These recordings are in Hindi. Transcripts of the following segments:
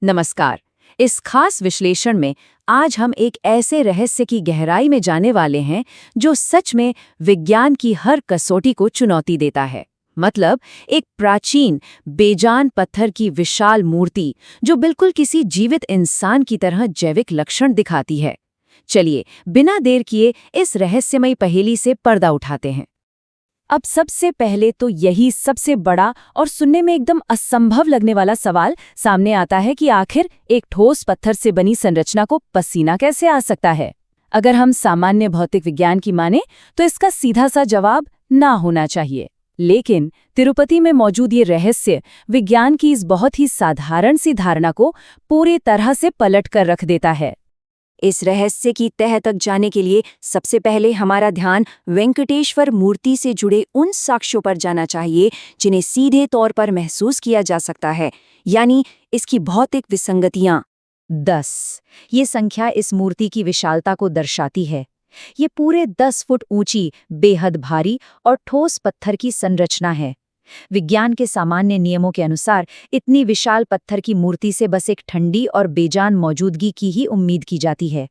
नमस्कार। इस खास विश्लेषण में आज हम एक ऐसे रहस्य की गहराई में जाने वाले हैं जो सच में विज्ञान की हर कसौटी को चुनौती देता है। मतलब एक प्राचीन बेजान पत्थर की विशाल मूर्ति जो बिल्कुल किसी जीवित इंसान की तरह जैविक लक्षण दिखाती है। चलिए बिना देर किए इस रहस्यमयी पहेली से पर्दा उठाते हैं। अब सबसे पहले तो यही सबसे बड़ा और सुनने में एकदम असंभव लगने वाला सवाल सामने आता है कि आखिर एक ठोस पत्थर से बनी संरचना को पसीना कैसे आ सकता है। अगर हम सामान्य भौतिक विज्ञान की माने तो इसका सीधा सा जवाब ना होना चाहिए। लेकिन तिरुपति में मौजूद ये रहस्य विज्ञान की इस बहुत ही साधारण सी धारणा को पूरी तरह से पलट कर रख देता है। इस रहस्य की तह तक जाने के लिए सबसे पहले हमारा ध्यान वेंकटेश्वर मूर्ति से जुड़े उन साक्ष्यों पर जाना चाहिए जिन्हें सीधे तौर पर महसूस किया जा सकता है, यानी इसकी भौतिक विसंगतियां। 10 ये संख्या इस मूर्ति की विशालता को दर्शाती है। ये पूरे 10 फुट ऊंची, बेहद भारी और ठोस पत्थर की संरचना है। विज्ञान के सामान्य नियमों के अनुसार इतनी विशाल पत्थर की मूर्ति से बस एक ठंडी और बेजान मौजूदगी की ही उम्मीद की जाती है।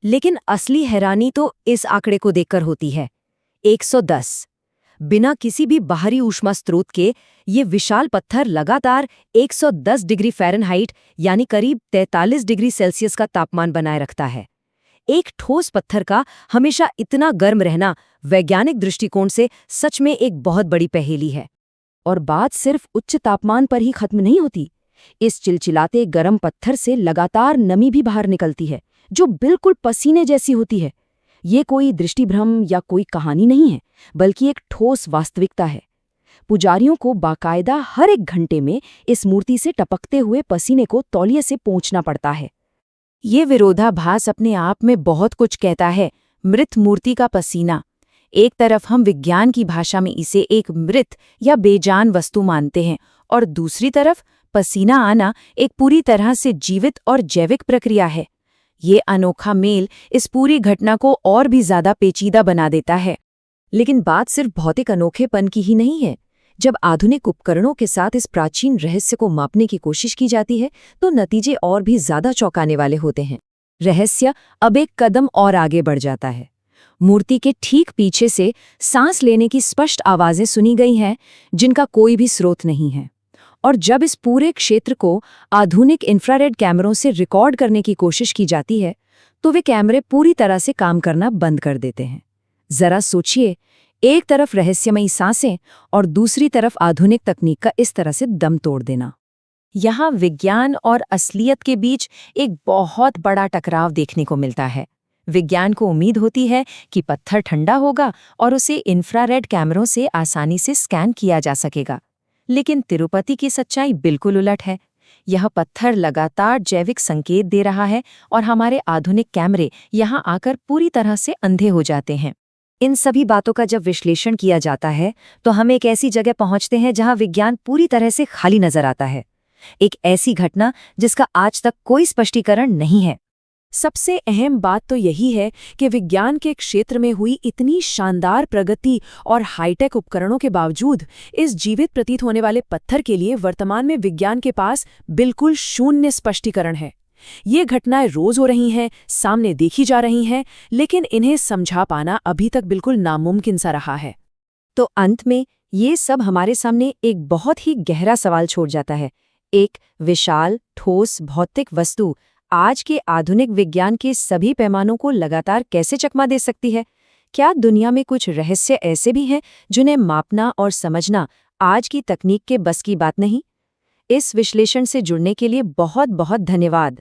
लेकिन असली हैरानी तो इस आंकड़े को देखकर होती है। 110 बिना किसी भी बाहरी ऊष्मा स्रोत के ये विशाल पत्थर लगातार 110 डिग्री फ़ारेनहाइट यानी करीब 43 डिग्री सेल्सियस का तापमान बनाए रखता है। एक ठोस पत्थर का हमेशा इतना गर्म रहना वैज्ञानिक दृष्टिकोण से सच में एक बहुत बड़ी पहेली है। और बात सिर्फ उच्च तापमान पर ही खत्म नहीं होती। इस चिलचिलाते गर्म पत्थर से लगातार नमी भी बाहर निकलती है जो बिल्कुल पसीने जैसी होती है। ये कोई दृष्टिभ्रम या कोई कहानी नहीं है, बल्कि एक ठोस वास्तविकता है। पुजारियों को बाकायदा हर एक घंटे में इस मूर्ति से टपकते हुए पसीने को तौलिए से पोंछना पड़ता है। ये विरोधाभास अपने आप में बहुत कुछ कहता है। मृत मूर्ति का पसीना, एक तरफ हम विज्ञान की भाषा में इसे एक मृत या बेजान वस्तु मानते हैं और दूसरी तरफ पसीना आना एक पूरी तरह से जीवित और जैविक प्रक्रिया है। ये अनोखा मेल इस पूरी घटना को और भी ज्यादा पेचीदा बना देता है। लेकिन बात सिर्फ भौतिक अनोखेपन की ही नहीं है। जब आधुनिक उपकरणों के साथ इस प्राचीन रहस्य को मापने की कोशिश की जाती है तो नतीजे और भी ज्यादा चौंकाने वाले होते हैं। रहस्य अब एक कदम और आगे बढ़ जाता है। मूर्ति के ठीक पीछे से सांस लेने की स्पष्ट आवाजें सुनी गई हैं जिनका कोई भी स्रोत नहीं है। और जब इस पूरे क्षेत्र को आधुनिक इंफ्रारेड कैमरों से रिकॉर्ड करने की कोशिश की जाती है तो वे कैमरे पूरी तरह से काम करना बंद कर देते हैं। जरा सोचिए, एक तरफ रहस्यमयी सांसें और दूसरी तरफ आधुनिक तकनीक का इस तरह से दम तोड़ देना। यहाँ विज्ञान और असलियत के बीच एक बहुत बड़ा टकराव देखने को मिलता है। विज्ञान को उम्मीद होती है कि पत्थर ठंडा होगा और उसे इंफ्रारेड कैमरों से आसानी से स्कैन किया जा सकेगा। लेकिन तिरुपति की सच्चाई बिल्कुल उलट है। यह पत्थर लगातार जैविक संकेत दे रहा है और हमारे आधुनिक कैमरे यहाँ आकर पूरी तरह से अंधे हो जाते हैं। इन सभी बातों का जब विश्लेषण किया जाता है तो हम एक ऐसी जगह पहुंचते हैं जहां विज्ञान पूरी तरह से खाली नजर आता है। एक ऐसी घटना जिसका आज तक कोई स्पष्टीकरण नहीं है। सबसे अहम बात तो यही है कि विज्ञान के क्षेत्र में हुई इतनी शानदार प्रगति और हाईटेक उपकरणों के बावजूद इस जीवित प्रतीत होने वाले पत्थर के लिए वर्तमान में विज्ञान के पास बिल्कुल शून्य स्पष्टीकरण है। ये घटनाएं रोज हो रही हैं, सामने देखी जा रही हैं, लेकिन इन्हें समझा पाना अभी तक बिल्कुल नामुमकिन सा रहा है। तो अंत में ये सब हमारे सामने एक बहुत ही गहरा सवाल छोड़ जाता है। एक विशाल, ठोस भौतिक वस्तु आज के आधुनिक विज्ञान के सभी पैमानों को लगातार कैसे चकमा दे सकती है? क्या दुनिया में कुछ रहस्य ऐसे भी हैं जिन्हें मापना और समझना आज की तकनीक के बस की बात नहीं? इस विश्लेषण से जुड़ने के लिए बहुत बहुत धन्यवाद।